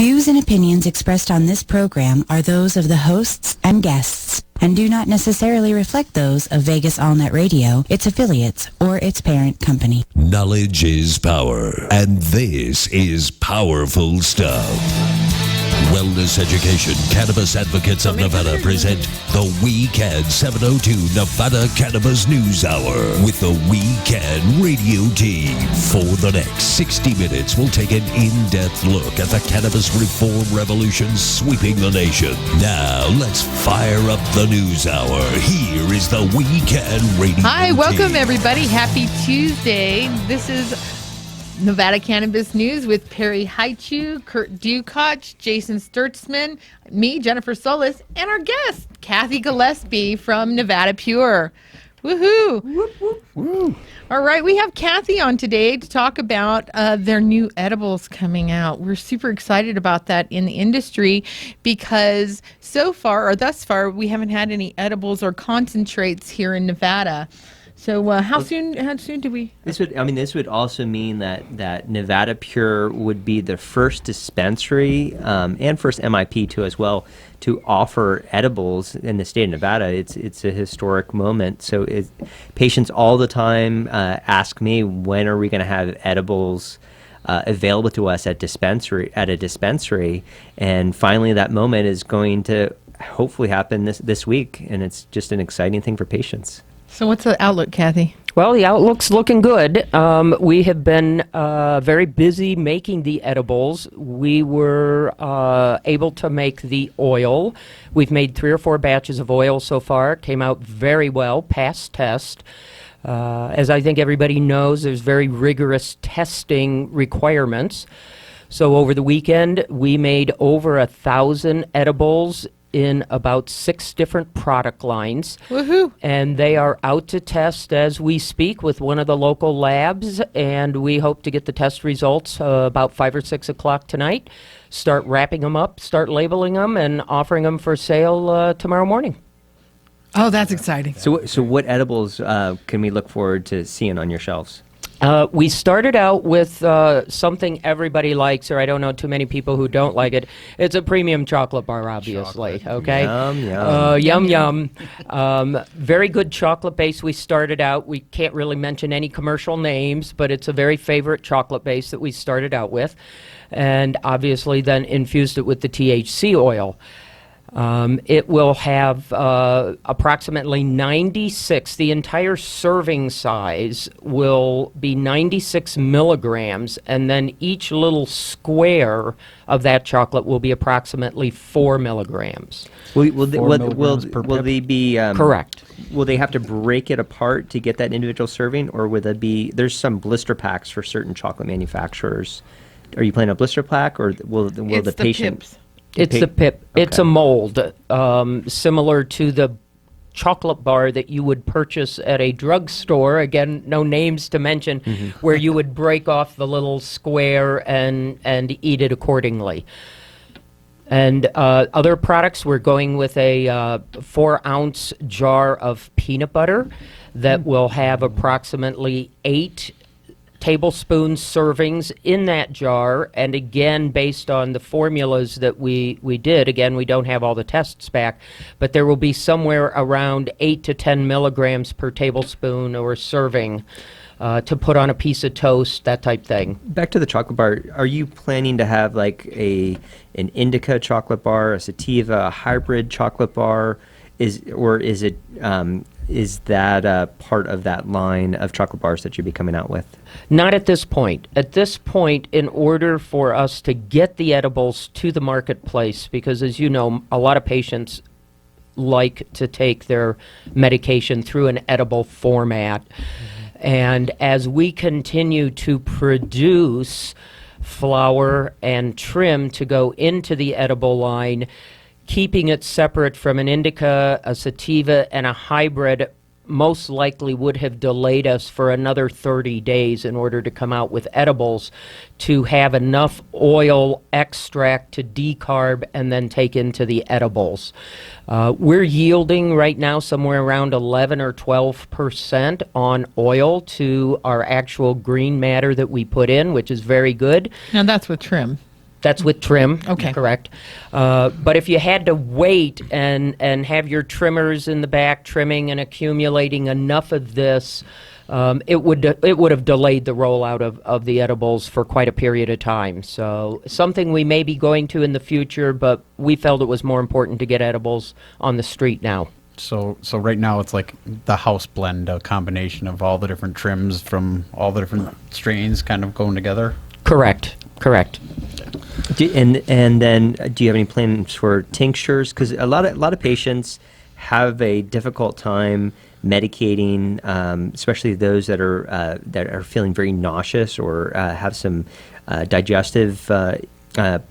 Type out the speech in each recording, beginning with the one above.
views and opinions expressed on this program are those of the hosts and guests and do not necessarily reflect those of Vegas Allnet Radio, its affiliates, or its parent company. Knowledge is power, and this is powerful stuff. Wellness Education Cannabis Advocates of Nevada present the We Can 702 Nevada Cannabis News Hour with the We Can radio team. For the next 60 minutes, we'll take an in-depth look at the cannabis reform revolution sweeping the nation. Now, let's fire up the news hour. Here is the We Can radio Hi, team. welcome everybody. Happy Tuesday. This is Nevada Cannabis News with Perry Haichu, Kurt Dukoch, Jason Sturtzman, me, Jennifer Solis, and our guest, Kathy Gillespie from Nevada Pure. Woohoo! Whoop, whoop. Woo. All right, we have Kathy on today to talk about their new edibles coming out. We're super excited about that in the industry because so far, or thus far, we haven't had any edibles or concentrates here in Nevada. So how soon do we? This would also mean that Nevada Pure would be the first dispensary and first MIP too as well to offer edibles in the state of Nevada. It's a historic moment. So patients all the time ask me, when are we going to have edibles available to us at a dispensary? And finally, that moment is going to hopefully happen this week, and it's just an exciting thing for patients. So what's the outlook, Kathy? Well, the outlook's looking good. We have been very busy making the edibles. We were able to make the oil. We've made 3 or 4 batches of oil so far. It came out very well, passed test. As I think everybody knows, there's very rigorous testing requirements. So over the weekend, we made over 1,000 edibles in about 6 different product lines. Woohoo! And they are out to test as we speak with one of the local labs, and we hope to get the test results about 5 or 6 o'clock tonight, start wrapping them up, start labeling them, and offering them for sale tomorrow morning. Oh, that's exciting. So what edibles can we look forward to seeing on your shelves? We started out with something everybody likes, or I don't know too many people who don't like it. It's a premium chocolate bar, obviously. Okay. Yum, yum. Yum. Very good chocolate base. We started out. We can't really mention any commercial names, but it's a very favorite chocolate base that we started out with, and obviously then infused it with the THC oil. It will have approximately 96, the entire serving size will be 96 milligrams, and then each little square of that chocolate will be approximately 4 milligrams. Will they be correct? Will they have to break it apart to get that individual serving, or will it be? There's some blister packs for certain chocolate manufacturers. Are you planning a blister pack, or will the patient? Pips. It's the pip. Okay. It's a mold, similar to the chocolate bar that you would purchase at a drugstore. Again, no names to mention, where you would break off the little square and eat it accordingly. And other products, we're going with a 4-ounce jar of peanut butter that will have approximately 8 tablespoon servings in that jar, and again, based on the formulas that we did, again, we don't have all the tests back, but there will be somewhere around 8 to 10 milligrams per tablespoon or serving to put on a piece of toast, that type thing. Back to the chocolate bar, are you planning to have like an indica chocolate bar, a sativa, a hybrid chocolate bar? Is that part of that line of chocolate bars that you'll be coming out with? Not at this point. At this point, in order for us to get the edibles to the marketplace, because as you know, a lot of patients like to take their medication through an edible format. And as we continue to produce flower and trim to go into the edible line, keeping it separate from an indica, a sativa, and a hybrid most likely would have delayed us for another 30 days in order to come out with edibles to have enough oil extract to decarb and then take into the edibles. We're yielding right now somewhere around 11 or 12% on oil to our actual green matter that we put in, which is very good. Now that's with trim. That's with trim. Okay. Correct. But if you had to wait and have your trimmers in the back trimming and accumulating enough of this, it would have delayed the rollout of the edibles for quite a period of time. So something we may be going to in the future, but we felt it was more important to get edibles on the street now. So right now it's like the house blend, a combination of all the different trims from all the different strains kind of going together. Correct. And then do you have any plans for tinctures? Because a lot of patients have a difficult time medicating, especially those that are feeling very nauseous or have some digestive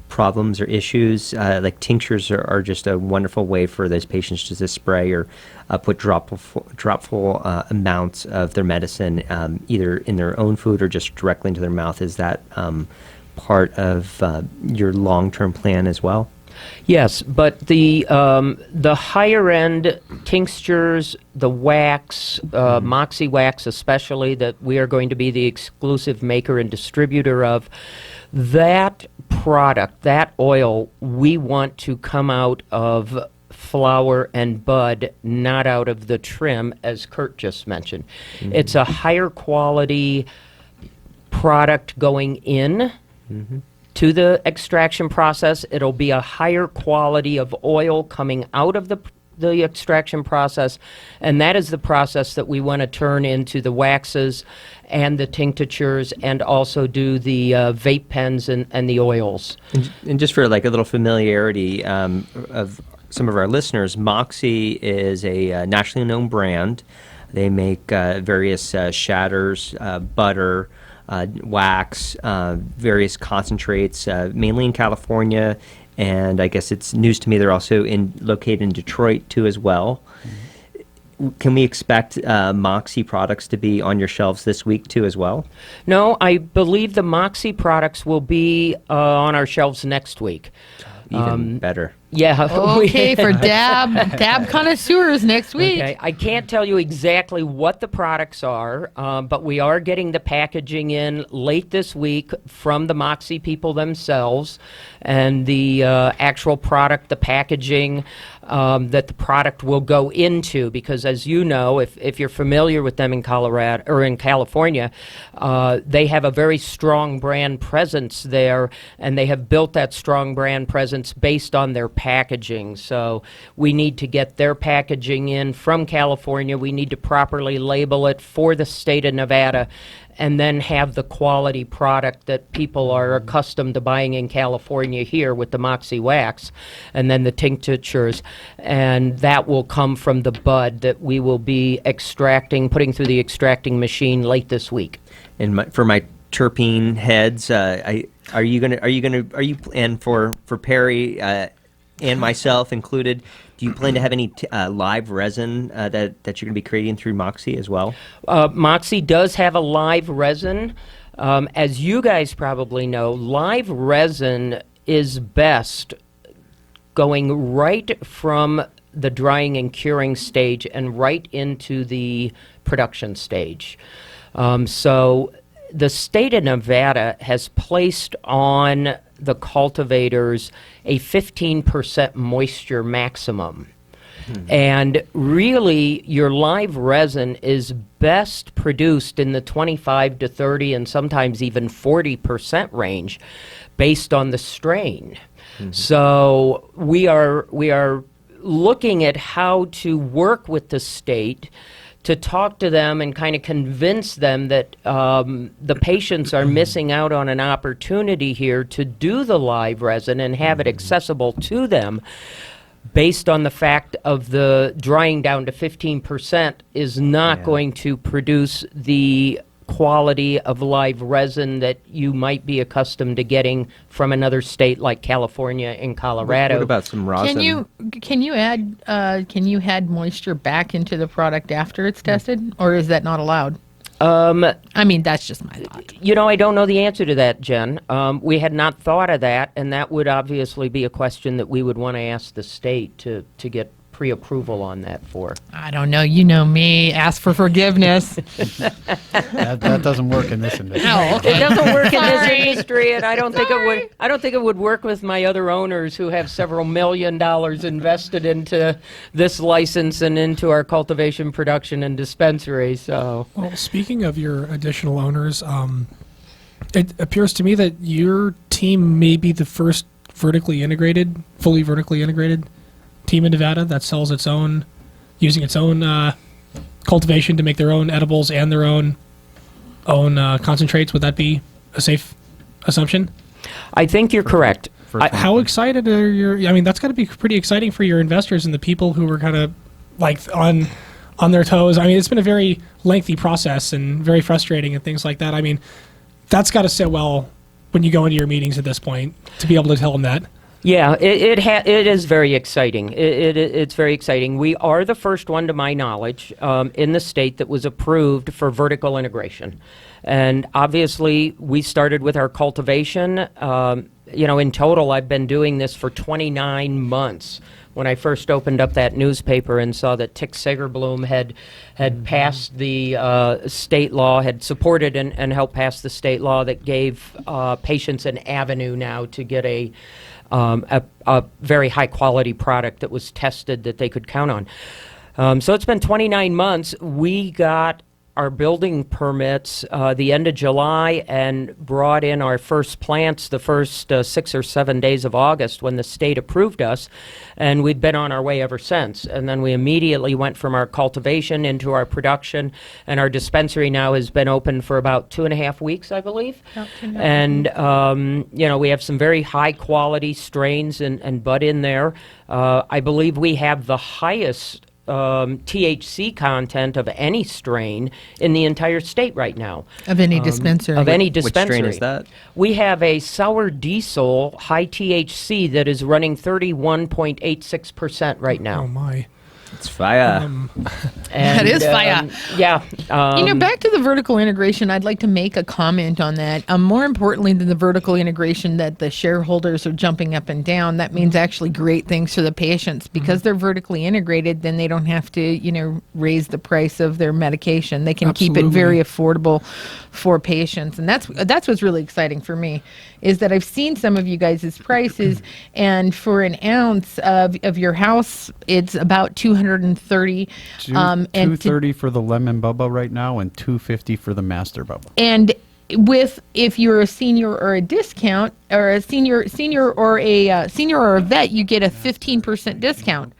problems or issues. Like tinctures are just a wonderful way for those patients just to spray or put dropful amounts of their medicine either in their own food or just directly into their mouth. Is that part of your long-term plan as well? Yes, but the higher end tinctures, the wax, Moxie wax especially, that we are going to be the exclusive maker and distributor of, that product, that oil, we want to come out of flower and bud, not out of the trim, as Kurt just mentioned. It's a higher quality product going in to the extraction process. It'll be a higher quality of oil coming out of the extraction process, and that is the process that we want to turn into the waxes and the tinctures, and also do the vape pens and the oils. And just for like a little familiarity of some of our listeners, Moxie is a nationally known brand. They make various shatters, butter, wax, various concentrates, mainly in California, and I guess it's news to me they're also located in Detroit too as well. Can we expect Moxie products to be on your shelves this week too as well? No, I believe the Moxie products will be on our shelves next week. Even better. Yeah. Okay, for dab connoisseurs next week. Okay. I can't tell you exactly what the products are, but we are getting the packaging in late this week from the Moxie people themselves, and the actual product, the packaging that the product will go into. Because as you know, if you're familiar with them in Colorado or in California, they have a very strong brand presence there, and they have built that strong brand presence based on their packaging. So we need to get their packaging in from California. We need to properly label it for the state of Nevada, and then have the quality product that people are accustomed to buying in California here with the Moxie wax, and then the tinctures, and that will come from the bud that we will be extracting, putting through the extracting machine late this week. And for my terpene heads, are you and for Perry and myself included, do you plan to have any live resin that you're going to be creating through Moxie as well? Moxie does have a live resin. As you guys probably know, live resin is best going right from the drying and curing stage and right into the production stage. So the state of Nevada has placed on the cultivators a 15% moisture maximum. And really, your live resin is best produced in the 25 to 30 and sometimes even 40% range based on the strain. So we are looking at how to work with the state to talk to them and kind of convince them that the patients are missing out on an opportunity here to do the live resin and have it accessible to them, based on the fact of the drying down to 15% is not going to produce the quality of live resin that you might be accustomed to getting from another state like California and Colorado. What about some rosin? Can you add moisture back into the product after it's tested, or is that not allowed? I mean, that's just my thought. I don't know the answer to that, Jen. We had not thought of that, and that would obviously be a question that we would want to ask the state to get pre-approval on that for? I don't know. You know me. Ask for forgiveness. That doesn't work in this industry. Oh, It doesn't work in this Sorry. industry, and I don't think it would. I don't think it would work with my other owners who have several $1 million invested into this license and into our cultivation, production, and dispensary. So, Well, speaking of your additional owners, it appears to me that your team may be the first fully vertically integrated team in Nevada that sells using its own cultivation to make their own edibles and their own concentrates. Would that be a safe assumption? I think you're correct. How excited are your? I mean, that's got to be pretty exciting for your investors and the people who were kind of like on their toes. I mean, it's been a very lengthy process and very frustrating and things like that. I mean, that's got to sit well when you go into your meetings at this point to be able to tell them that. Yeah, it is very exciting. It's very exciting. We are the first one, to my knowledge, in the state that was approved for vertical integration. And obviously, we started with our cultivation. In total, I've been doing this for 29 months. When I first opened up that newspaper and saw that Tick Sagerbloom had passed the state law, had supported and helped pass the state law that gave patients an avenue now to get a very high quality product that was tested that they could count on. So it's been 29 months. We got our building permits the end of July and brought in our first plants the first 6 or 7 days of August when the state approved us, and we've been on our way ever since. And then we immediately went from our cultivation into our production, and our dispensary now has been open for about 2.5 weeks, I believe. And we have some very high quality strains and bud in there. I believe we have the highest THC content of any strain in the entire state right now. Of any dispensary. Of any Which dispensary. strain is that? We have a sour diesel high THC that is running 31.86% right Oh now. my! It's fire. And, That is fire. Yeah. Back to the vertical integration, I'd like to make a comment on that. More importantly than the vertical integration that the shareholders are jumping up and down, that means actually great things for the patients. Because they're vertically integrated, then they don't have to, raise the price of their medication. They can keep it very affordable for patients. And that's what's really exciting for me, is that I've seen some of you guys' prices, and for an ounce of your house, it's about $230. And $230 for the lemon bubba right now, and $250 for the master bubba. And if you're a senior or a discount, or a senior or a vet, you get a 15% discount.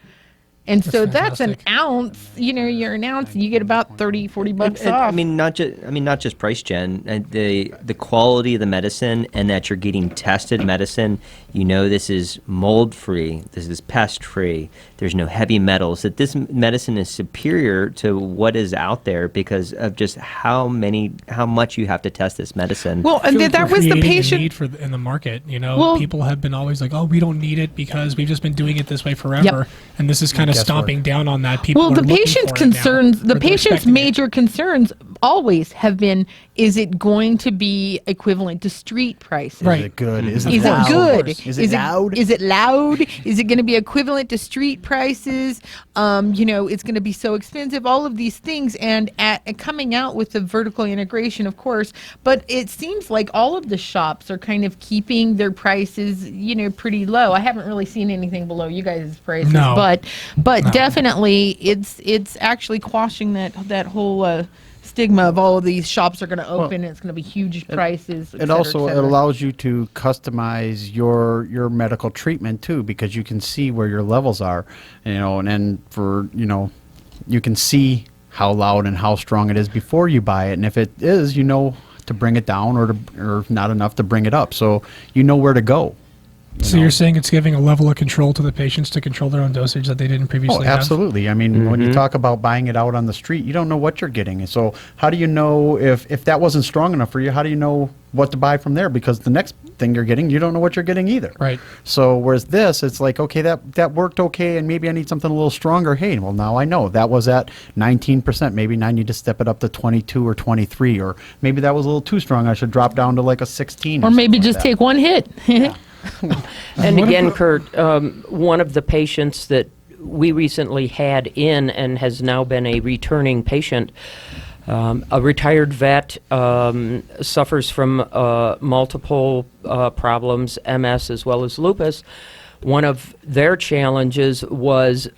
And so that's an ounce. You're an ounce, and you get about $30-$40 off. I mean, not just price, Jen. The quality of the medicine, and that you're getting tested medicine. This is mold free. This is pest free. There's no heavy metals. That this medicine is superior to what is out there because of just how much you have to test this medicine. Well, I feel like that we're was the creating a patient need in the market. Well, people have been always like, "Oh, we don't need it because we've just been doing it this way forever," and this is kind of stomping down on that. People the are looking patient's for it now, concerns, the or they're patient's expecting it. major concerns always have been: is it going to be equivalent to street prices? Right. Is it good? Is Is loud? it good? Is it loud? Is it loud? Is it going to be equivalent to street prices? It's going to be so expensive. All of these things, and coming out with the vertical integration, of course. But it seems like all of the shops are kind of keeping their prices, pretty low. I haven't really seen anything below you guys' prices, No. but definitely it's actually quashing that whole stigma of all of these shops are going to open, and it's going to be huge prices. et It cetera, also et it cetera. allows you to customize your medical treatment too, because you can see where your levels are, and then you can see how loud and how strong it is before you buy it, and if it is, to bring it down or not enough to bring it up, so you know where to go. So you're saying it's giving a level of control to the patients to control their own dosage that they didn't previously have? Absolutely. I mean, when you talk about buying it out on the street, you don't know what you're getting. And so how do you know if that wasn't strong enough for you? How do you know what to buy from there? Because the next thing you're getting, you don't know what you're getting either. Right. So whereas this, it's like, okay, that worked okay, and maybe I need something a little stronger. Hey, well, now I know that was at 19%. Maybe now I need to step it up to 22 or 23, or maybe that was a little too strong. I should drop down to like a 16. Or maybe something like just that. take one hit. And again, Kurt, one of the patients that we recently had in and has now been a returning patient. A retired vet suffers from multiple problems, MS as well as lupus. One of their challenges was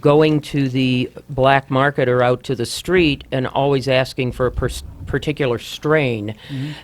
going to the black market or out to the street and always asking for a particular strain.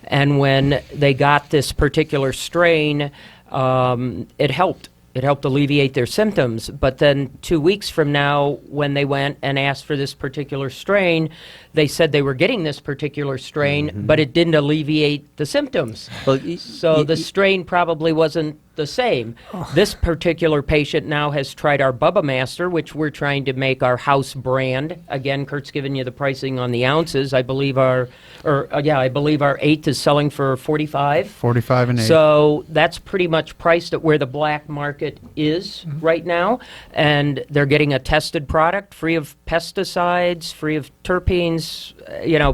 And when they got this particular strain, it helped. It helped alleviate their symptoms. But then 2 weeks from now, when they went and asked for this particular strain, they said they were getting this particular strain, but it didn't alleviate the symptoms. Well, So the strain probably wasn't the same. This particular patient now has tried our Bubba Master, which we're trying to make our house brand. Again, Kurt's given you the pricing on the ounces. I believe our eighth is selling for 45. 45 and 8. So that's pretty much priced at where the black market is right now. And they're getting a tested product, free of pesticides, free of terpenes,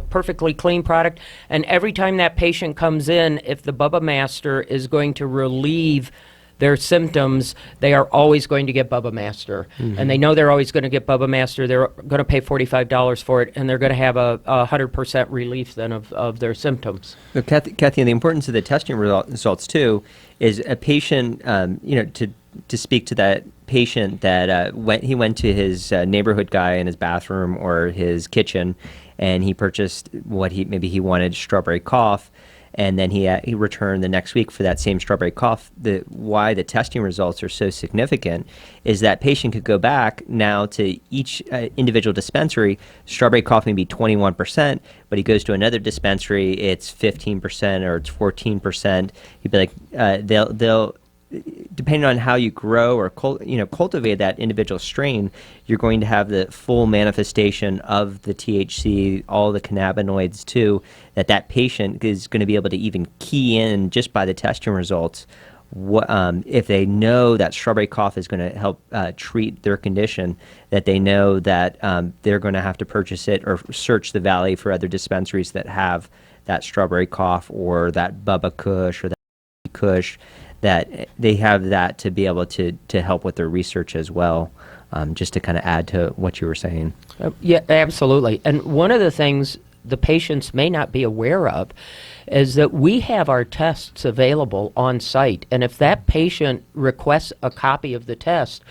perfectly clean product. And every time that patient comes in, if the Bubba Master is going to relieve their symptoms, they are always going to get Bubba Master. And they know they're always going to get Bubba Master. They're going to pay $45 for it, and they're going to have a 100% relief then of their symptoms. So Kathy, and the importance of the testing results too is a patient, to speak to that patient that went to his neighborhood guy in his bathroom or his kitchen, and he purchased what he wanted, strawberry cough, and then he returned the next week for that same strawberry cough. Why the testing results are so significant is that patient could go back now to each individual dispensary. Strawberry cough may be 21%, but he goes to another dispensary, it's 15% or it's 14%. He'd be like, they'll depending on how you grow or cultivate that individual strain, you're going to have the full manifestation of the THC, all the cannabinoids too, that patient is going to be able to even key in just by the testing results. If they know that strawberry cough is going to help treat their condition, that they know that they're going to have to purchase it or search the valley for other dispensaries that have that strawberry cough or that Bubba Kush or that Kush, that they have that to be able to help with their research as well, just to kind of add to what you were saying. Yeah, absolutely. And one of the things the patients may not be aware of is that we have our tests available on site. And if that patient requests a copy of the test,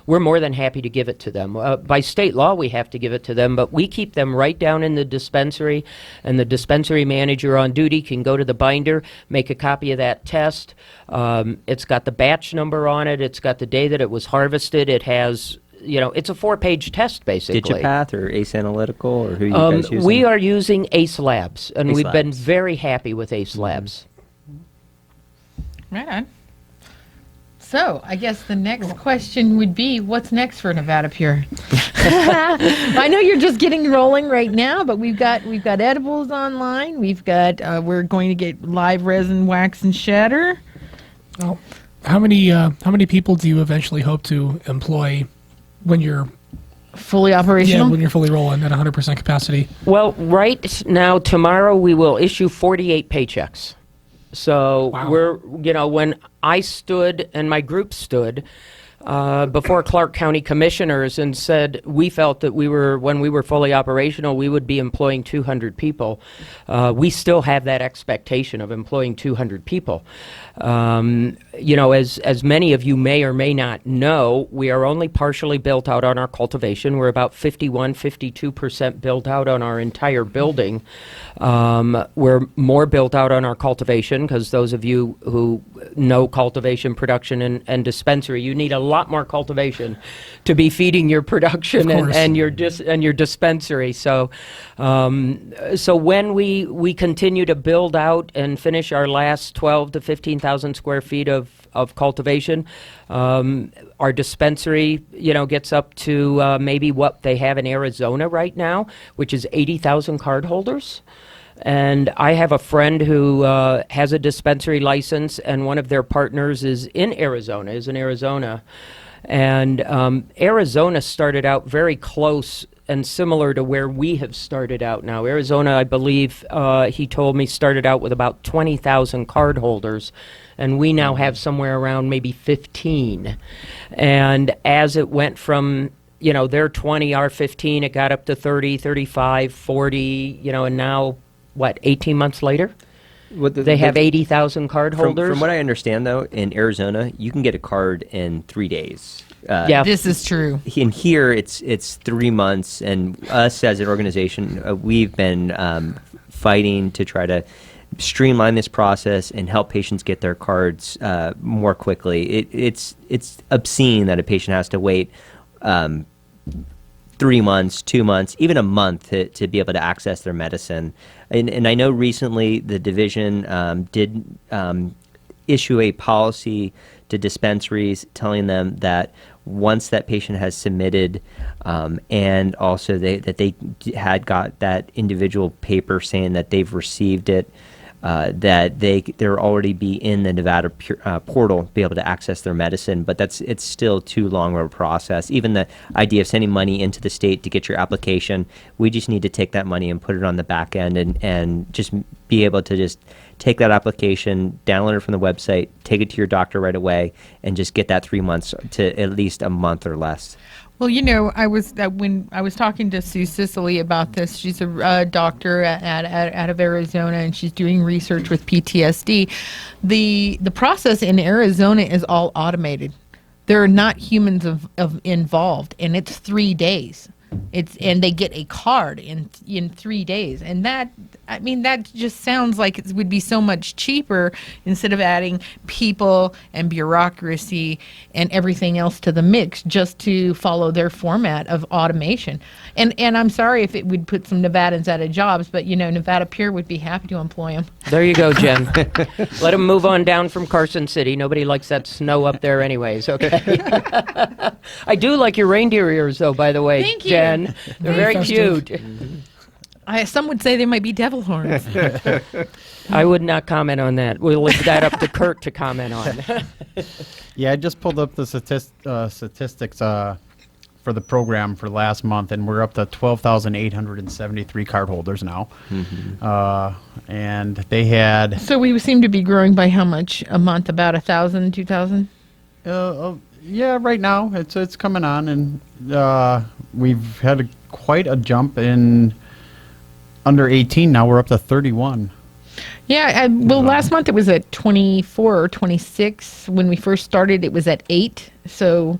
we're more than happy to give it to them. By state law, we have to give it to them, but we keep them right down in the dispensary, and the dispensary manager on duty can go to the binder, make a copy of that test. It's got the batch number on it. It's got the day that it was harvested. It has, it's a 4-page test, basically. Digipath or Ace Analytical, or who are you guys using? We are using Ace Labs, and Ace we've been Labs. very happy with Ace Labs. Right on. So I guess the next question would be, what's next for Nevada Pure? I know you're just getting rolling right now, but we've got edibles online. We've got we're going to get live resin, wax, and shatter. Oh, how many people do you eventually hope to employ when you're Fully operational? Yeah, when you're fully rolling at 100% capacity? Well, right now, tomorrow, we will issue 48 paychecks. So Wow. we're, when I stood and my group stood before Clark County commissioners and said we felt that when we were fully operational, we would be employing 200 people. We still have that expectation of employing 200 people. As many of you may or may not know, we are only partially built out on our cultivation. We're about 52% built out on our entire building. We're more built out on our cultivation because those of you who know cultivation, production, and dispensary, you need a lot more cultivation to be feeding your production and your dispensary. So when we continue to build out and finish our last 12 to 15,000 square feet of cultivation, our dispensary, gets up to maybe what they have in Arizona right now, which is 80,000 cardholders. And I have a friend who has a dispensary license, and one of their partners is in Arizona. And Arizona started out very close and similar to where we have started out now. Arizona, I believe, he told me, started out with about 20,000 card holders, and we now have somewhere around maybe 15. And as it went from, their 20, our 15, it got up to 30, 35, 40, and now, 18 months later? They have 80,000 card holders. From what I understand, though, in Arizona, you can get a card in 3 days. This is true. In here, it's 3 months, and us as an organization, we've been fighting to try to streamline this process and help patients get their cards more quickly. It's obscene that a patient has to wait 3 months, 2 months, even a month to be able to access their medicine. And I know recently the division did issue a policy to dispensaries telling them that once that patient has submitted and also that they had got that individual paper saying that they've received it, that they're already be in the Nevada portal, be able to access their medicine, but it's still too long of a process. Even the idea of sending money into the state to get your application, we just need to take that money and put it on the back end and just be able to just take that application, download it from the website, take it to your doctor right away, and just get that 3 months to at least a month or less. Well, when I was talking to Sue Sicily about this, she's a doctor out of Arizona, and she's doing research with PTSD. The process in Arizona is all automated. There are not humans involved, and it's 3 days. And they get a card in 3 days, and that just sounds like it would be so much cheaper instead of adding people and bureaucracy and everything else to the mix just to follow their format of automation. And I'm sorry if it would put some Nevadans out of jobs, but Nevada Pure would be happy to employ them. There you go, Jen. Let them move on down from Carson City. Nobody likes that snow up there anyways, okay? I do like your reindeer ears, though, by the way. Thank you. Jen. They're very festive. cute. Some would say they might be devil horns. I would not comment on that. We'll leave that up to Kurt to comment on. Yeah, I just pulled up the statistics for the program for last month, and we're up to 12,873 card holders now. And they had... So we seem to be growing by how much a month? About 1,000, 2,000? Yeah, right now it's coming on, and we've had quite a jump in under 18. Now we're up to 31. Yeah, last month it was at 24 or 26. When we first started, it was at 8. So,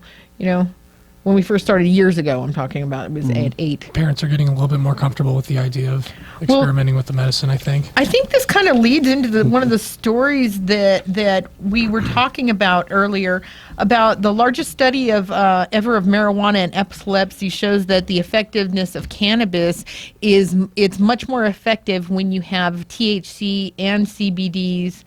when we first started years ago, I'm talking about, it was at 8. Parents are getting a little bit more comfortable with the idea of experimenting with the medicine, I think. I think this kind of leads into one of the stories that we were talking about earlier, about the largest study of ever of marijuana and epilepsy shows that the effectiveness of cannabis it's much more effective when you have THC and CBDs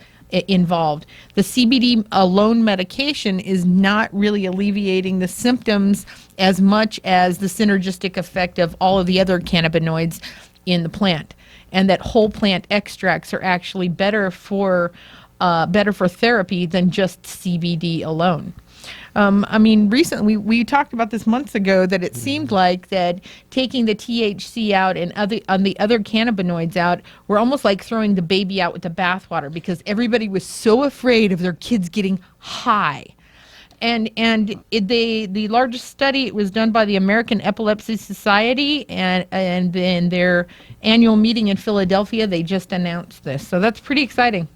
involved. The CBD alone medication is not really alleviating the symptoms as much as the synergistic effect of all of the other cannabinoids in the plant, and that whole plant extracts are actually better for therapy than just CBD alone. Recently we talked about this months ago, that it seemed like that taking the THC out and the other cannabinoids out were almost like throwing the baby out with the bathwater, because everybody was so afraid of their kids getting high. And the largest study, it was done by the American Epilepsy Society, and in their annual meeting in Philadelphia, they just announced this. So that's pretty exciting.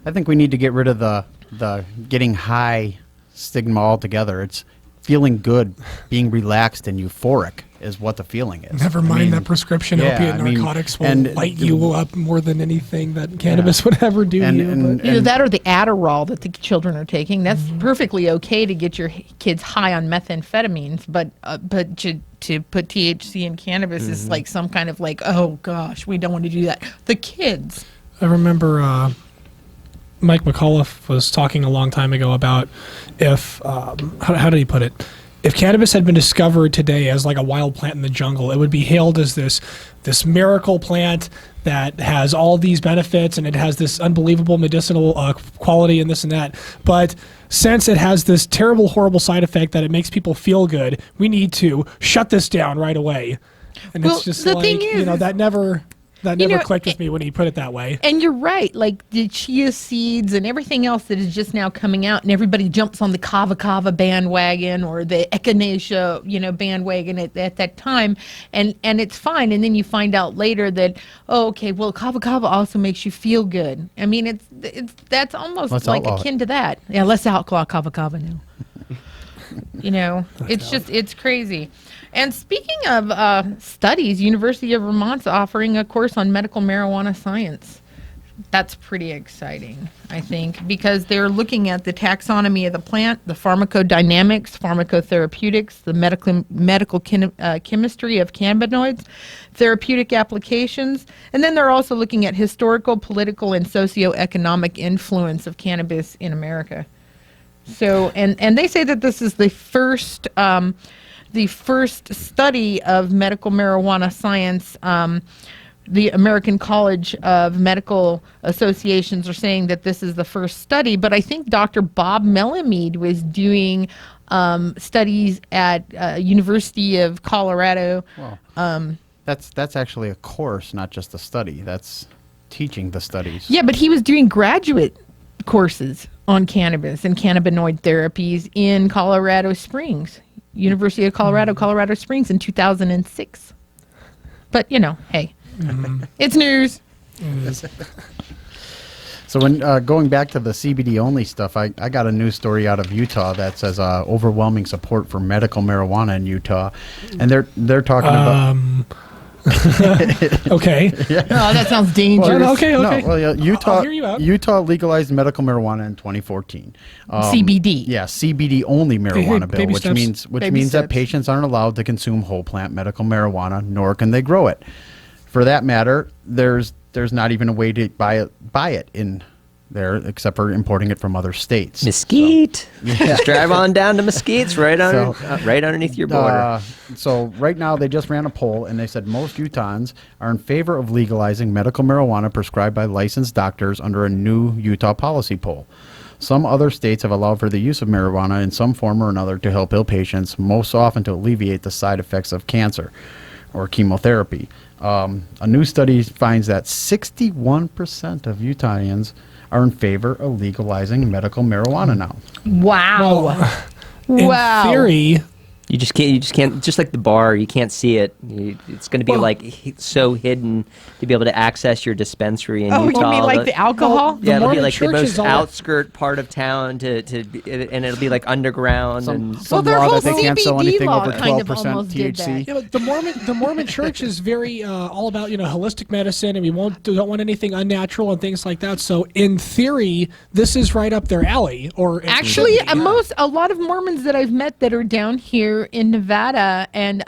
I think we need to get rid of the getting high stigma altogether. It's feeling good, being relaxed and euphoric is what the feeling is. Never mind that prescription opiate narcotics will light you up more than anything that cannabis would ever do. Either that or the Adderall that the children are taking. That's perfectly okay to get your kids high on methamphetamines, but to put THC in cannabis is like some kind of oh gosh, we don't want to do that. The kids. I remember Mike McAuliffe was talking a long time ago about if how did he put it? if cannabis had been discovered today as like a wild plant in the jungle, it would be hailed as this miracle plant that has all these benefits and it has this unbelievable medicinal quality and this and that. But since it has this terrible, horrible side effect that it makes people feel good, we need to shut this down right away. And Well, it's just the like, thing is, that never know, clicked with me when he put it that way. And you're right, like the chia seeds and everything else that is just now coming out, and everybody jumps on the kava kava bandwagon or the echinacea, bandwagon at that time, and it's fine. And then you find out later that, kava kava also makes you feel good. I mean, that's almost Let's like outlaw akin to that. Yeah, let's outlaw kava kava now. It's crazy. And speaking of studies, University of Vermont's offering a course on medical marijuana science. That's pretty exciting, I think, because they're looking at the taxonomy of the plant, the pharmacodynamics, pharmacotherapeutics, the medical chemistry of cannabinoids, therapeutic applications, and then they're also looking at historical, political, and socioeconomic influence of cannabis in America. So, and they say that this is the first study of medical marijuana science. The American College of Medical Associations are saying that this is the first study, but I think Dr. Bob Melamede was doing studies at University of Colorado. Well, that's actually a course, not just a study. That's teaching the studies. Yeah, but he was doing graduate courses on cannabis and cannabinoid therapies in Colorado Springs, University of Colorado, Colorado Springs in 2006. But, hey, it's news. So when going back to the CBD only stuff, I got a news story out of Utah that says overwhelming support for medical marijuana in Utah, and they're talking about. Okay. Yeah. Oh, that sounds dangerous. Well, okay. No, well, yeah, I'll hear you out. Utah legalized medical marijuana in 2014. CBD. Yeah, CBD only marijuana bill, baby which steps. means Baby that steps. patients aren't allowed to consume whole plant medical marijuana, nor can they grow it. For that matter, there's not even a way to buy it in there except for importing it from other states. Mesquite. Just drive on down to Mesquite's right underneath your border. So right now they just ran a poll and they said most Utahns are in favor of legalizing medical marijuana prescribed by licensed doctors under a new Utah policy poll. Some other states have allowed for the use of marijuana in some form or another to help ill patients, most often to alleviate the side effects of cancer or chemotherapy. A new study finds that 61% of Utahns are in favor of legalizing medical marijuana now. Wow. In Wow. theory, You just can't. Just like the bar, you can't see it. It's going to be so hidden to be able to access your dispensary in Utah. You mean like the alcohol? Yeah, it'll be Mormon like the church most is all- outskirt part of town and it'll be like underground and. Some their law whole that they can't sell CBD anything law over kind of 12% almost did THC. that. Yeah, but the Mormon Church is very all about holistic medicine, and we don't want anything unnatural and things like that. So in theory, this is right up their alley. Or it Actually, should be. a lot of Mormons that I've met that are down here in Nevada and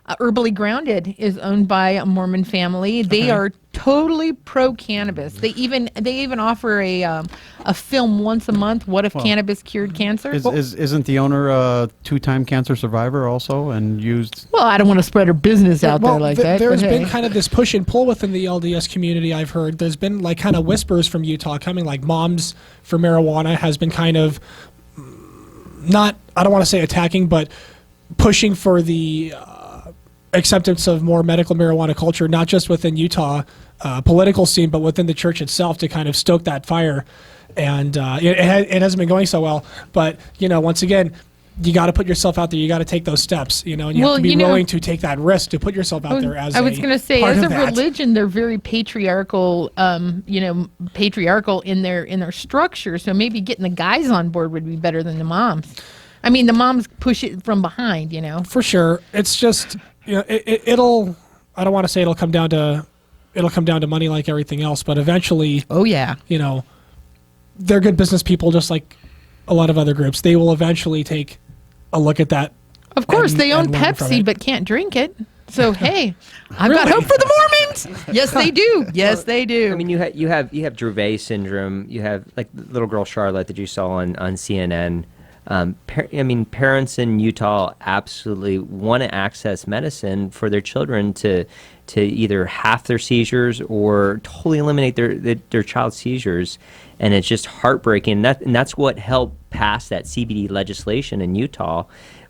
Herbally Grounded is owned by a Mormon family. They are totally pro cannabis. They even offer a film once a month. What if cannabis cured cancer? Isn't the owner a two-time cancer survivor also and used? Well, I don't want to spread her business out there like that. There's but been hey. kind of this push and pull within the LDS community. I've heard there's been like kind of whispers from Utah coming, like Moms for Marijuana has been kind of not, I don't want to say attacking, but pushing for the acceptance of more medical marijuana culture, not just within Utah political scene, but within the church itself to kind of stoke that fire. And it hasn't been going so well. But, once again, you got to put yourself out there. You got to take those steps, and you have to be willing to take that risk to put yourself out there as I was going to say, part as of a that. religion, they're very patriarchal, patriarchal in their structure. So maybe getting the guys on board would be better than the moms. I mean, the moms push it from behind, For sure. It's just, it'll, I don't want to say it'll come down to money like everything else, but eventually, Oh, yeah. they're good business people just like a lot of other groups. They will eventually take a look at that. Of course, and- they own and learn from Pepsi it. but can't drink it. So, hey, I've got hope for the Mormons. Yes, they do. Yes, they do. I mean, you have Dravet syndrome. You have like the little girl Charlotte that you saw on CNN. Parents in Utah absolutely want to access medicine for their children to either half their seizures or totally eliminate their child's seizures. And it's just heartbreaking. And that's what helped pass that CBD legislation in Utah,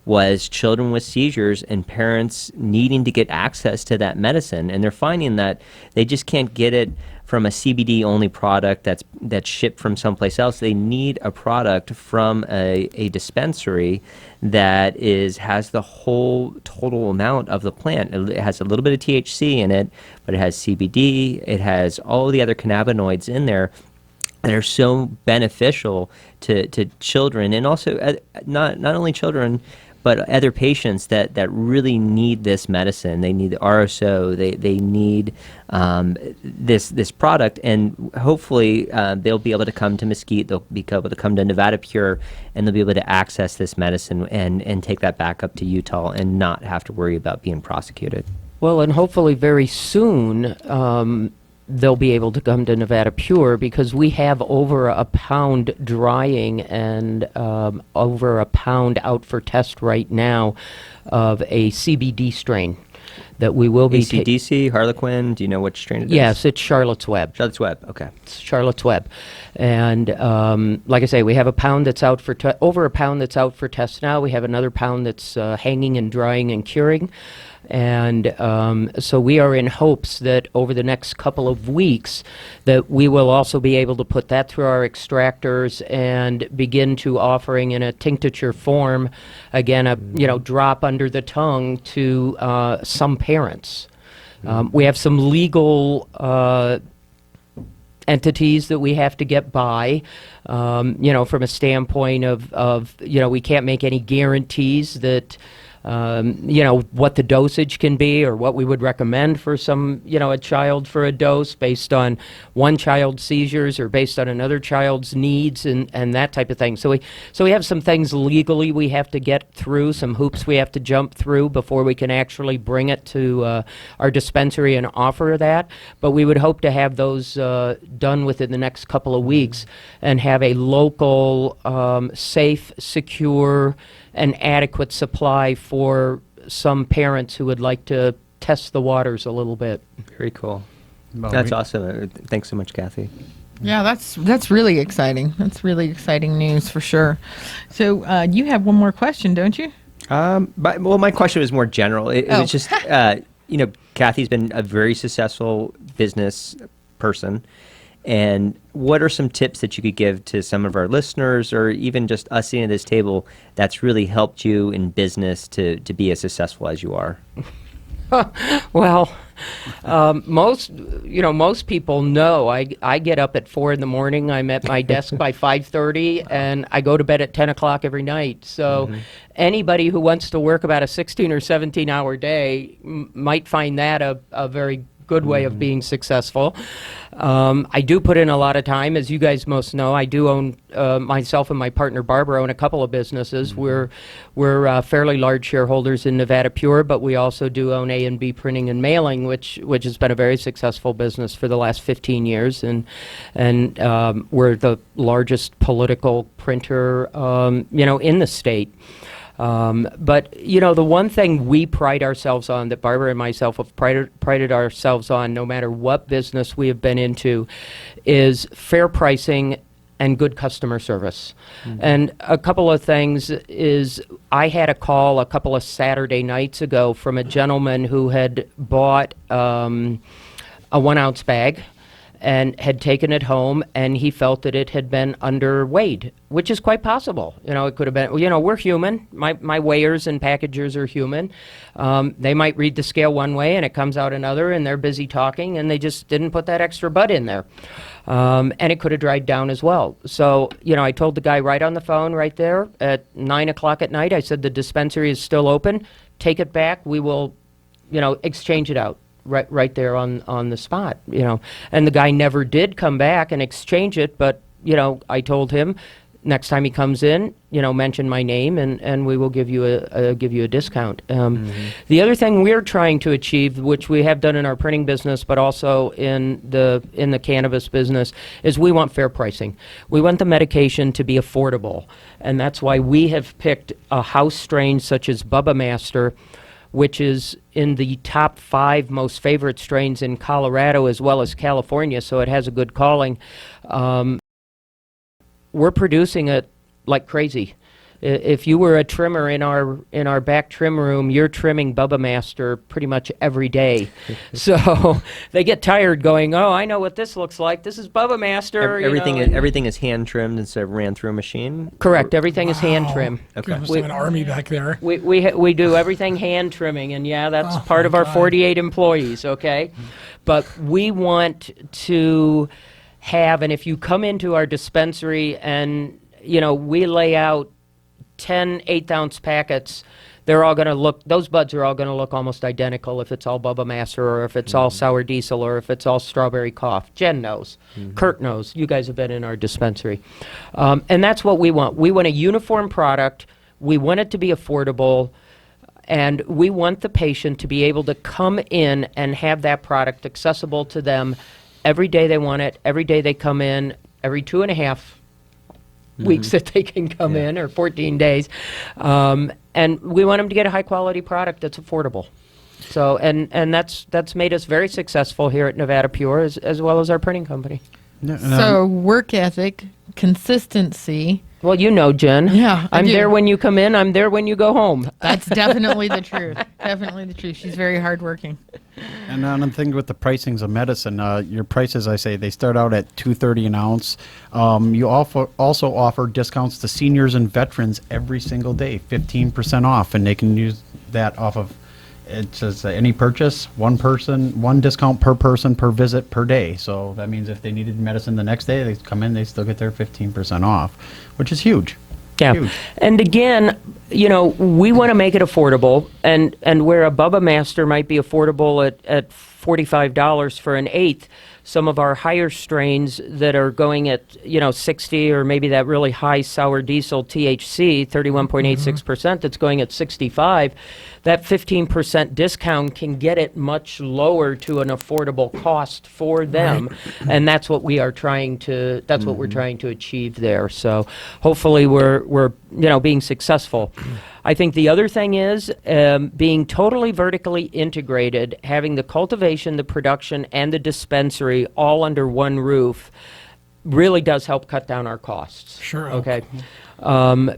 was children with seizures and parents needing to get access to that medicine. And they're finding that they just can't get it from a CBD only product that's shipped from someplace else. They need a product from a dispensary that has the whole total amount of the plant. It has a little bit of THC in it, but it has CBD, it has all the other cannabinoids in there that are so beneficial to children, and also not only children, but other patients that really need this medicine. They need the RSO. They need this product, and hopefully they'll be able to come to Mesquite. They'll be able to come to Nevada Pure, and they'll be able to access this medicine and take that back up to Utah and not have to worry about being prosecuted. Well, and hopefully very soon they'll be able to come to Nevada Pure, because we have over a pound drying and over a pound out for test right now of a CBD strain that we will be ACDC, Harlequin, do you know which strain it is? Yes, it's Charlotte's Web. Charlotte's Web, okay. It's Charlotte's Web. And like I say, we have a pound that's out for over a pound that's out for test now. We have another pound that's hanging and drying and curing. And so we are in hopes that over the next couple of weeks that we will also be able to put that through our extractors and begin to offering in a tincture form, again, a drop under the tongue to some parents. We have some legal entities that we have to get by, from a standpoint of we can't make any guarantees that what the dosage can be or what we would recommend for a child for a dose based on one child's seizures or based on another child's needs and that type of thing. So we have some things legally we have to get through, some hoops we have to jump through before we can actually bring it to our dispensary and offer that. But we would hope to have those done within the next couple of weeks and have a local, safe, secure, an adequate supply for some parents who would like to test the waters a little bit. Very cool. That's awesome. Thanks so much, Kathy. Yeah, that's really exciting. That's really exciting news for sure. So you have one more question, don't you? My question was more general. It was just, Kathy's been a very successful business person. And what are some tips that you could give to some of our listeners, or even just us sitting at this table, that's really helped you in business to be as successful as you are? Well, most people know I get up at 4 a.m. I'm at my desk by 5:30, and I go to bed at 10 o'clock every night. So anybody who wants to work about a 16 or 17-hour day might find that a very good way of being successful. I do put in a lot of time, as you guys most know. I do own, myself and my partner Barbara own a couple of businesses. We're fairly large shareholders in Nevada Pure, but we also do own A&B Printing and Mailing, which has been a very successful business for the last 15 years, and we're the largest political printer, in the state. But, the one thing we pride ourselves on, that Barbara and myself have prided ourselves on, no matter what business we have been into, is fair pricing and good customer service. And a couple of things is, I had a call a couple of Saturday nights ago from a gentleman who had bought a 1-ounce bag and had taken it home, and he felt that it had been underweighed, which is quite possible. It could have been, we're human. My weighers and packagers are human. They might read the scale one way and it comes out another, and they're busy talking, and they just didn't put that extra bud in there. And it could have dried down as well. So, I told the guy right on the phone right there at 9 o'clock at night, I said, the dispensary is still open. Take it back. We will, exchange it out. Right there on the spot, and the guy never did come back and exchange it, but I told him next time he comes in, mention my name, and we will give you a discount. The other thing we're trying to achieve, which we have done in our printing business, but also in the cannabis business, is we want fair pricing. We want the medication to be affordable, and that's why we have picked a house strain such as Bubba Master, which is in the top 5 most favorite strains in Colorado as well as California, so it has a good calling. We're producing it like crazy. If you were a trimmer in our back trim room, you're trimming Bubba Master pretty much every day. So they get tired going, oh, I know what this looks like. This is Bubba Master. Everything is hand trimmed instead of ran through a machine? Correct. Everything is hand trim. Okay. We have an army back there. We do everything hand trimming, and that's part of our 48 employees, okay? But we want to have, and if you come into our dispensary and, we lay out 10 8-ounce packets, they're all going to look, those buds are all going to look almost identical if it's all Bubba Master or if it's all Sour Diesel or if it's all Strawberry Cough. Jen knows. Kurt knows. You guys have been in our dispensary. And that's what we want. We want a uniform product. We want it to be affordable. And we want the patient to be able to come in and have that product accessible to them every day they want it, every day they come in, every 2.5 weeks that they can come in, or 14 days. And we want them to get a high-quality product that's affordable. So, and that's made us very successful here at Nevada Pure, as well as our printing company. So work ethic, consistency. Well, Jen. Yeah, I'm there when you come in. I'm there when you go home. That's definitely the truth. Definitely the truth. She's very hardworking. And I'm thinking with the pricings of medicine, your prices, I say, they start out at $2.30 an ounce. You also offer discounts to seniors and veterans every single day, 15% off, and they can use that off of. It says any purchase, one discount per person per visit per day. So that means if they needed medicine the next day, they come in, they still get their 15% off, which is huge. Yeah. Huge. And again, we want to make it affordable, and where a Bubba Master might be affordable at $45 for an eighth, some of our higher strains that are going at 60, or maybe that really high Sour Diesel THC 31.86% that's going at 65, that 15% discount can get it much lower to an affordable cost for them. And that's what we are trying to what we're trying to achieve there. So hopefully we're being successful. I think the other thing is being totally vertically integrated, having the cultivation, the production, and the dispensary all under one roof really does help cut down our costs. Sure. Okay.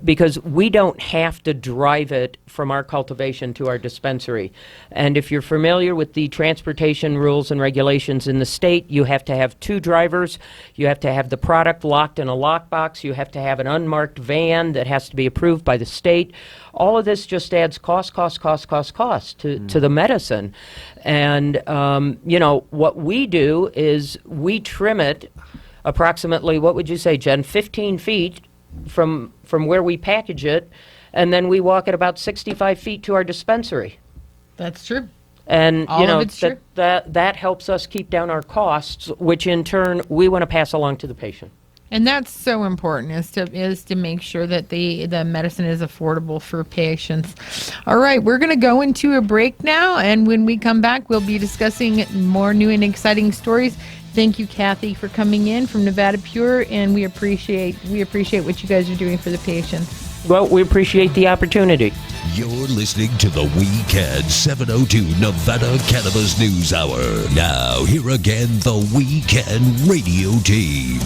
Because we don't have to drive it from our cultivation to our dispensary. And if you're familiar with the transportation rules and regulations in the state, you have to have 2 drivers. You have to have the product locked in a lockbox. You have to have an unmarked van that has to be approved by the state. All of this just adds cost to the medicine. And, what we do is we trim it approximately, what would you say, Jen, 15 feet from where we package it, and then we walk at about 65 feet to our dispensary. That's true. And All of it's true. that helps us keep down our costs, which in turn we want to pass along to the patient. And that's so important, is to make sure that the medicine is affordable for patients. All right, we're going to go into a break now, and when we come back, we'll be discussing more new and exciting stories. Thank you, Kathy, for coming in from Nevada Pure, and we appreciate what you guys are doing for the patients. Well, we appreciate the opportunity. You're listening to the Weekend 702 Nevada Cannabis News Hour. Now, here again, the Weekend Radio Team.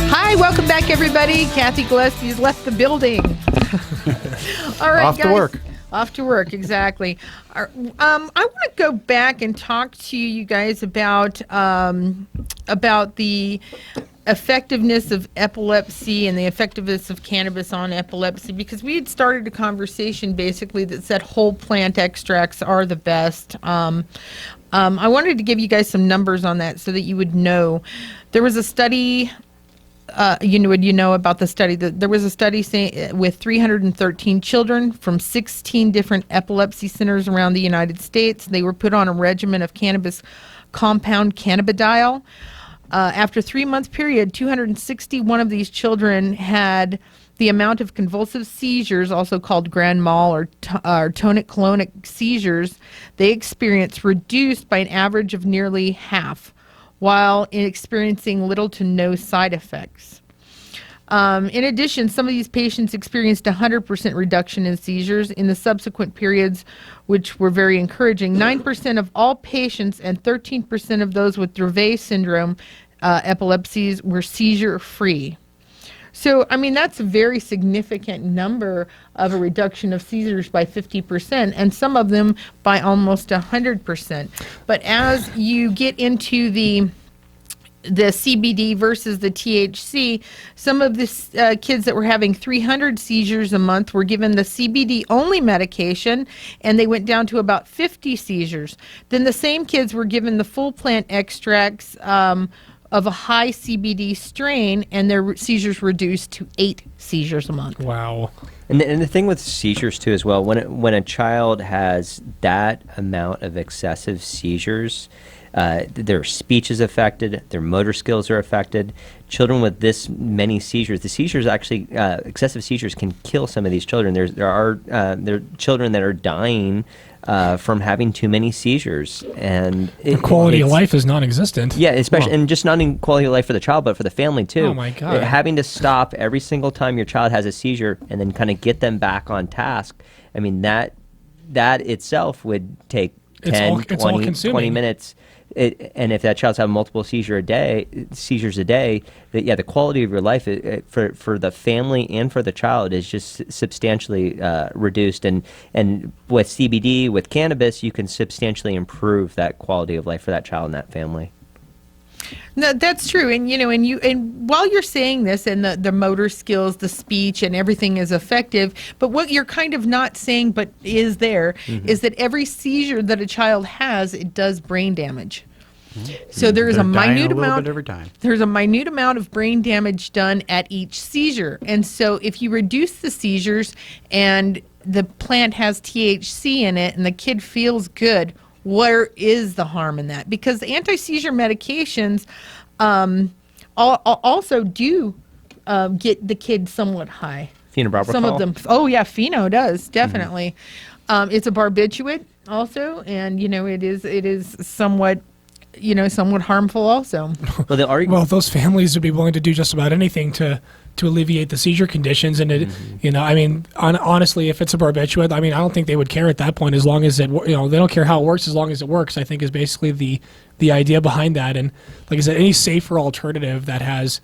Hi, welcome back, everybody. Kathy Gillespie has left the building. All right, Off guys. to work. Off to work, exactly. I want to go back and talk to you guys about the effectiveness of epilepsy and the effectiveness of cannabis on epilepsy, because we had started a conversation basically that said whole plant extracts are the best. I wanted to give you guys some numbers on that so that you would know. There was a study. About the study that there was a study with 313 children from 16 different epilepsy centers around the United States. They were put on a regimen of cannabis compound cannabidiol. After a 3-month period, 261 of these children had the amount of convulsive seizures, also called grand mal or tonic-clonic seizures, they experienced reduced by an average of nearly half, while experiencing little to no side effects. In addition, some of these patients experienced 100% reduction in seizures in the subsequent periods, which were very encouraging. 9% of all patients and 13% of those with Dravet syndrome epilepsies were seizure-free. So, I mean, that's a very significant number of a reduction of seizures by 50%, and some of them by almost 100%. But as you get into the CBD versus the THC, some of the kids that were having 300 seizures a month were given the CBD only medication, and they went down to about 50 seizures. Then the same kids were given the full plant extracts of a high CBD strain, and their seizures reduced to 8 seizures a month. Wow. And the thing with seizures too as well, when a child has that amount of excessive seizures, their speech is affected, their motor skills are affected. Children with this many seizures, the seizures actually, excessive seizures can kill some of these children. There are children that are dying from having too many seizures, and the quality of life is non-existent. Yeah, especially, and just not in quality of life for the child, but for the family too. Oh my God! Having to stop every single time your child has a seizure and then kind of get them back on task. I mean, that itself would take 10, 20 minutes. And if that child's having multiple seizures a day, the quality of your life for the family and for the child is just substantially reduced. And with CBD, with cannabis, you can substantially improve that quality of life for that child and that family. No, that's true. And and while you're saying this, and the motor skills, the speech, and everything is effective, but what you're kind of not saying, but is there, is that every seizure that a child has, it does brain damage. So there is a minute amount every time. There's a minute amount of brain damage done at each seizure. And so if you reduce the seizures and the plant has THC in it and the kid feels good, where is the harm in that? Because anti-seizure medications also do get the kid somewhat high. Phenobarbital? Some of them. Oh, yeah, pheno does, definitely. It's a barbiturate also, and, it is somewhat harmful also. Well, those families would be willing to do just about anything to alleviate the seizure conditions, and honestly, if it's a barbiturate, I don't think they would care at that point, as long as they don't care how it works, as long as it works, I think, is basically the idea behind that. And like I said, any safer alternative that has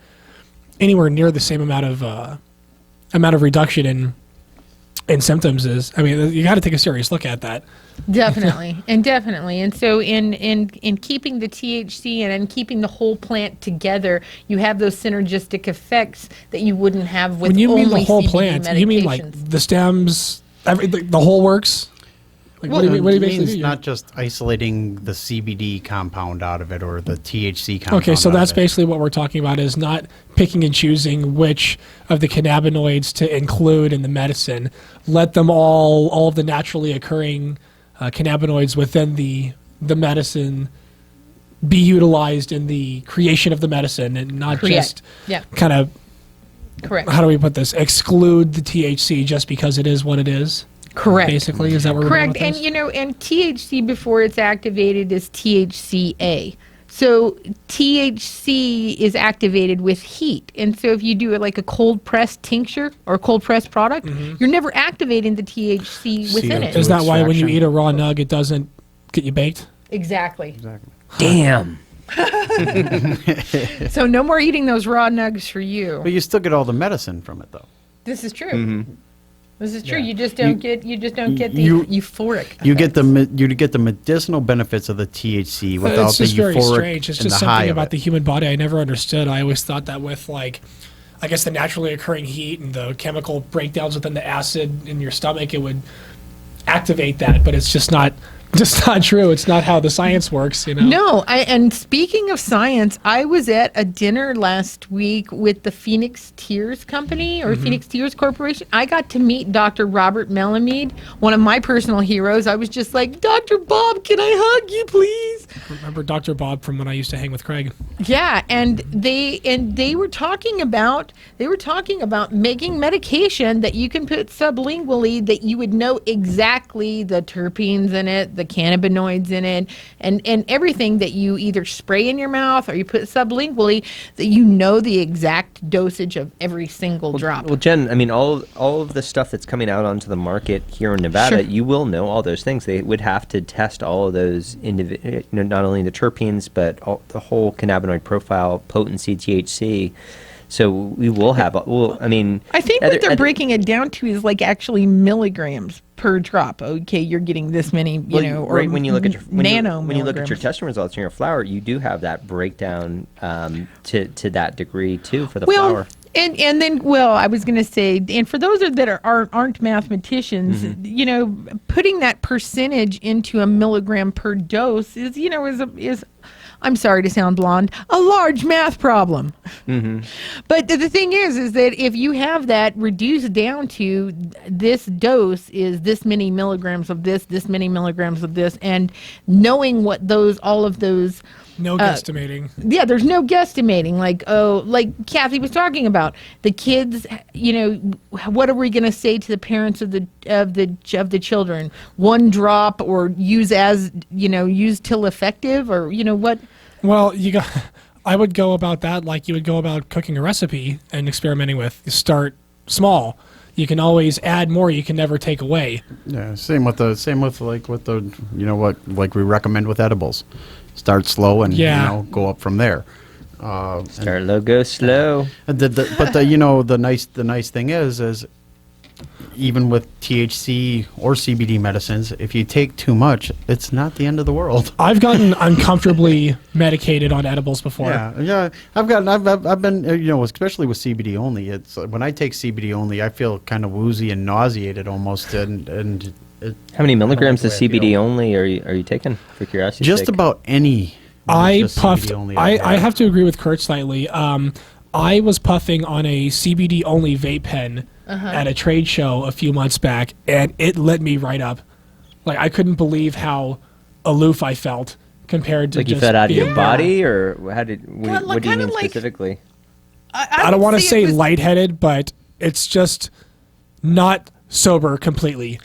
anywhere near the same amount of reduction in symptoms is, you got to take a serious look at that. Definitely. And so in keeping the THC and in keeping the whole plant together, you have those synergistic effects that you wouldn't have with only CBD medications. When you mean the whole plant, you mean like the stems, the whole works? Like, what do you means not just isolating the CBD compound out of it or the THC compound. Okay, so that's basically what we're talking about, is not picking and choosing which of the cannabinoids to include in the medicine. Let them all of the naturally occurring cannabinoids within the medicine be utilized in the creation of the medicine, and not just kind of, correct. How do we put this? Exclude the THC just because it is what it is. Correct. Basically, is that what we're correct? doing with this? And THC before it's activated is THCA. So THC is activated with heat, and so if you do it like a cold pressed tincture or cold pressed product, you're never activating the THC within it. Is that why when you eat a raw nug, it doesn't get you baked? Exactly. Damn. So no more eating those raw nugs for you. But you still get all the medicine from it, though. This is true. This is true. Yeah. You just don't get the euphoric. You get the medicinal benefits of the THC without the euphoric. It's just very strange. It's just something about the human body I never understood. I always thought that with, like, I guess the naturally occurring heat and the chemical breakdowns within the acid in your stomach, it would activate that, but it's just not true. It's not how the science works, No, and speaking of science, I was at a dinner last week with the Phoenix Tears Company or Phoenix Tears Corporation. I got to meet Dr. Robert Melamede, one of my personal heroes. I was just like, Dr. Bob, can I hug you, please? Remember Dr. Bob from when I used to hang with Craig? Yeah, and they were talking about making medication that you can put sublingually that you would know exactly the terpenes in it, the cannabinoids in it, and everything that you either spray in your mouth or you put sublingually, that you know the exact dosage of every single drop. Well, Jen, I mean, all of the stuff that's coming out onto the market here in Nevada, Sure. you will know all those things. They would have to test all of those, not only the terpenes, but the whole cannabinoid profile, potency, THC. So we will have, I mean... I think what they're breaking it down to is like actually milligrams per drop. Okay, you're getting this many, or right, when you look at your when you look at your nanomilligrams. testing results in your flower, you do have that breakdown to that degree too for the Well, flower. and then, I was going to say, and for those that aren't mathematicians, putting that percentage into a milligram per dose is I'm sorry to sound blonde, a large math problem. But the thing is that if you have that reduced down to this dose is this many milligrams of this many milligrams of this, and knowing what all of those. No guesstimating. Yeah, there's no guesstimating. Like Kathy was talking about, the kids. What are we going to say to the parents of the children? One drop, or use till effective, or what? Well, I would go about that like you would go about cooking a recipe and experimenting with. Start small. You can always add more. You can never take away. Yeah, same with like we recommend with edibles. Start slow and go up from there. Start low, go slow. The nice thing is even with THC or CBD medicines, if you take too much, it's not the end of the world. I've gotten uncomfortably medicated on edibles before. Yeah. I've been, especially with CBD only. It's when I take CBD only, I feel kind of woozy and nauseated almost, and How many milligrams of the way I CBD feel. only are you taking, for curiosity's just sake? about any. I just puffed. CBD only I have to agree with Kurt slightly. I was puffing on a CBD only vape pen at a trade show a few months back, and it lit me right up. Like, I couldn't believe how aloof I felt compared to Like you just fed out of your being- body, or what do you kinda mean like- specifically? I don't want to say lightheaded, but it's just not sober completely.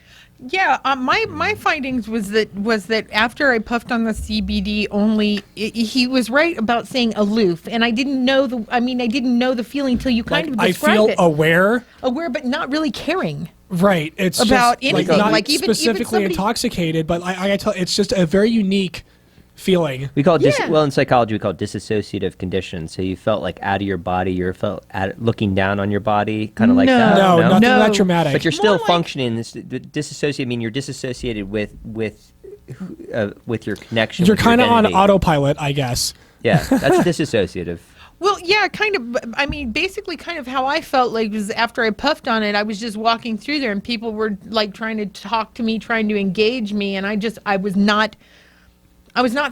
Yeah, my findings was that after I puffed on the CBD only, he was right about saying aloof, and I didn't know the feeling until you kind of I described feel it. aware, But not really caring. Right. It's About just anything, not like even specifically somebody- intoxicated, but I tell it's just a very unique feeling. We call it Yeah. in psychology we call it dissociative condition. So you felt like out of your body, looking down on your body, kind of like that. No, nothing No. that dramatic. But you're More still like- functioning. Disassociate. I mean, you're disassociated with your connection. You're with your kind of on identity. autopilot, I guess. Yeah, that's disassociative. Well, yeah, kind of. I mean, basically, kind of how I felt like was after I puffed on it. I was just walking through there, and people were like trying to talk to me, trying to engage me, and I was not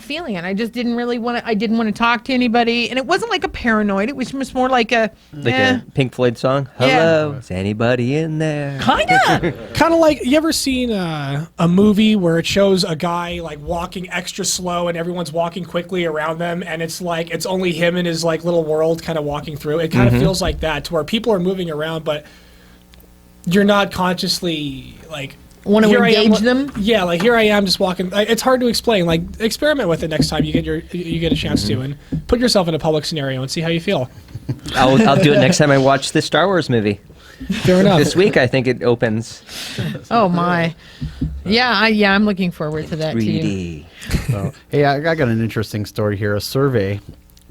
feeling it. I just didn't really want to. I didn't want to talk to anybody, and it wasn't like a paranoid. It was just more like a A Pink Floyd song. Hello, is anybody in there? kind of. Kind of like, you ever seen a movie where it shows a guy like walking extra slow and everyone's walking quickly around them, and it's like it's only him and his like little world kind of walking through. It kind of feels like that, to where people are moving around, but you're not consciously like Want to here I am, engage them? Yeah, like here I am just walking. It's hard to explain. Like, experiment with it next time you get a chance to, and put yourself in a public scenario and see how you feel. I'll do it next time I watch the Star Wars movie. Fair enough. This week I think it opens. Oh my. Yeah, I'm looking forward to that too. 3D. So, hey, I got an interesting story here. A survey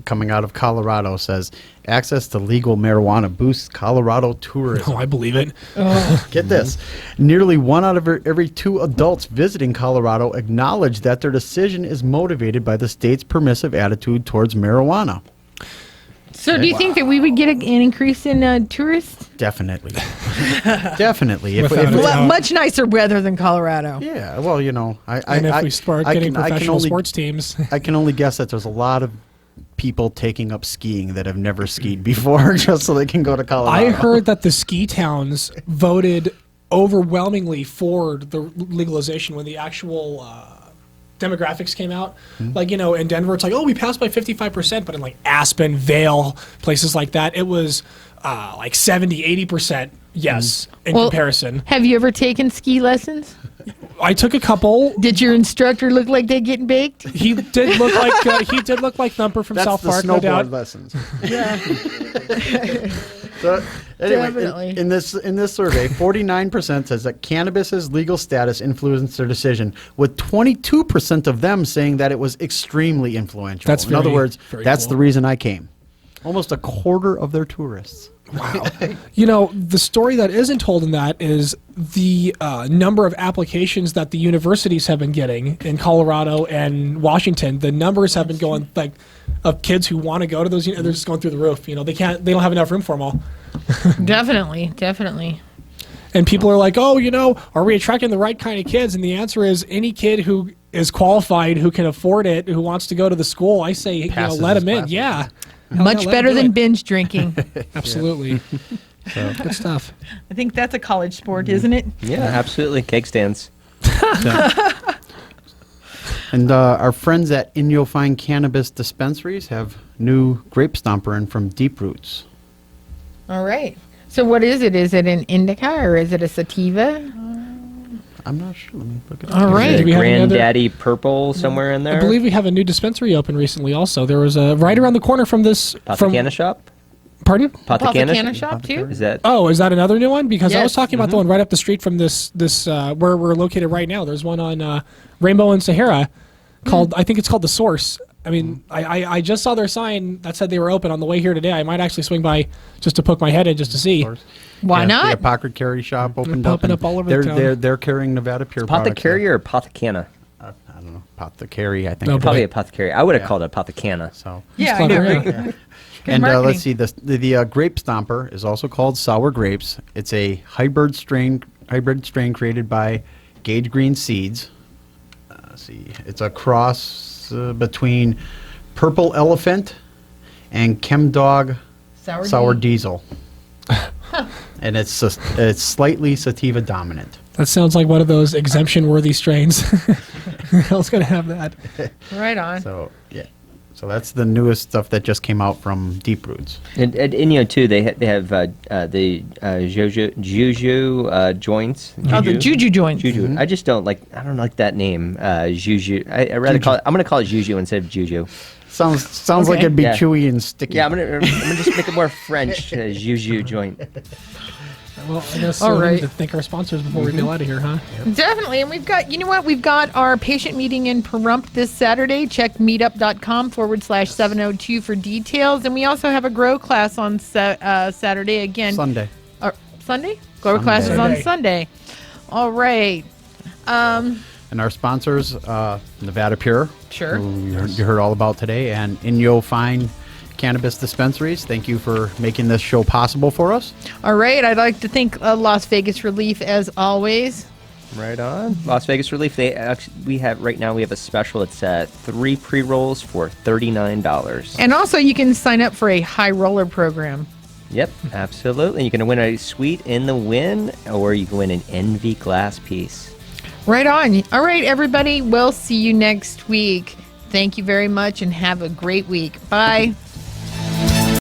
coming out of Colorado says access to legal marijuana boosts Colorado tourism. Oh, I believe it. Get this. Nearly 1 out of every 2 adults visiting Colorado acknowledge that their decision is motivated by the state's permissive attitude towards marijuana. So, do you think that we would get an increase in tourists? Definitely. Definitely. Without a doubt. Well, much nicer weather than Colorado. Yeah, well, And if we start getting professional sports teams. I can only guess that there's a lot of people taking up skiing that have never skied before just so they can go to Colorado. I heard that the ski towns voted overwhelmingly for the legalization when the actual demographics came out. Like, you know, in Denver, it's like, oh, we passed by 55%, but in like Aspen, Vail, places like that, it was like 70, 80% yes in comparison. Have you ever taken ski lessons? I took a couple. Did your instructor look like they're getting baked? He did look like Thumper from That's South the Park, no doubt. snowboard lessons. Yeah. So anyway, Definitely. in this survey, 49% says that cannabis's legal status influenced their decision, with 22% of them saying that it was extremely influential. That's in other very, words, very that's cool. the reason I came. Almost a quarter of their tourists. Wow. You know, the story that isn't told in that is the number of applications that the universities have been getting in Colorado and Washington. The numbers have been going, like, of kids who want to go to those, they're just going through the roof. You know, they don't have enough room for them all. Definitely. And people are like, oh, you know, are we attracting the right kind of kids? And the answer is any kid who is qualified, who can afford it, who wants to go to the school, I say, Passes let his them in. classes. Yeah. Much let better them do than it. binge drinking. Absolutely. Good stuff. I think that's a college sport, isn't it? Yeah, absolutely. Keg stands. And our friends at Fine Cannabis Dispensaries have new grape stomper in from Deep Roots. All right. So what is it? Is it an indica or is it a sativa? I'm not sure. Let me look it up. All right. Is Do we it have any other- Granddaddy Purple somewhere in there? I believe we have a new dispensary open recently also. There was a right around the corner from this. Apothecana shop? Pardon? Apothecana shop too? Is that? Oh, is that another new one? Because I was Yes. talking about the one right up the street from this where we're located right now. There's one on Rainbow and Sahara called, I think it's called The Source. I mean, I just saw their sign that said they were open on the way here today. I might actually swing by just to poke my head in just to see. Why Yeah, not? The apothecary shop opened up. popping and up all over they're, the town. They're carrying Nevada Pure products. Apothecary or Apothecana? I don't know. Apothecary, I think. No, it is. Probably Apothecary. I would have Yeah. called it Apothecana. So. Yeah, I Clever, know. yeah. Right? And marketing. let's see, the grape stomper is also called Sour Grapes. It's a hybrid strain created by Gage Green Seeds. Let's see, it's a cross between Purple Elephant and Chemdog Sour D. Diesel. And it's slightly sativa dominant. That sounds like one of those exemption-worthy strains. Who else gonna have that? Right on. So yeah, so that's the newest stuff that just came out from Deep Roots. And at Inyo too, they have the Juju joints. Oh, the Juju joint. Juju. I just don't like. I don't like that name. Juju. I rather call it. I'm gonna call it Juju instead of Juju. Sounds like Okay. it'd be Yeah. chewy and sticky. Yeah, I'm gonna just make it more French. Juju joint. Well, I guess All we right. need to thank our sponsors before we bail out of here, huh? Definitely. And we've got, you know what? We've got our patient meeting in Pahrump this Saturday. Check meetup.com/702 for details. And we also have a grow class on Saturday again. Sunday. Sunday? Grow class is on Sunday. Sunday. All right. And our sponsors, Nevada Pure, Sure. who you heard all about today, and Fine Cannabis Dispensaries. Thank you for making this show possible for us. All right. I'd like to thank Las Vegas Relief as always. Right on. Las Vegas Relief. We have a special. It's 3 pre-rolls for $39. And also, you can sign up for a high roller program. Yep, absolutely. You can win a suite in the win, or you can win an Envy glass piece. Right on. All right, everybody. We'll see you next week. Thank you very much and have a great week. Bye.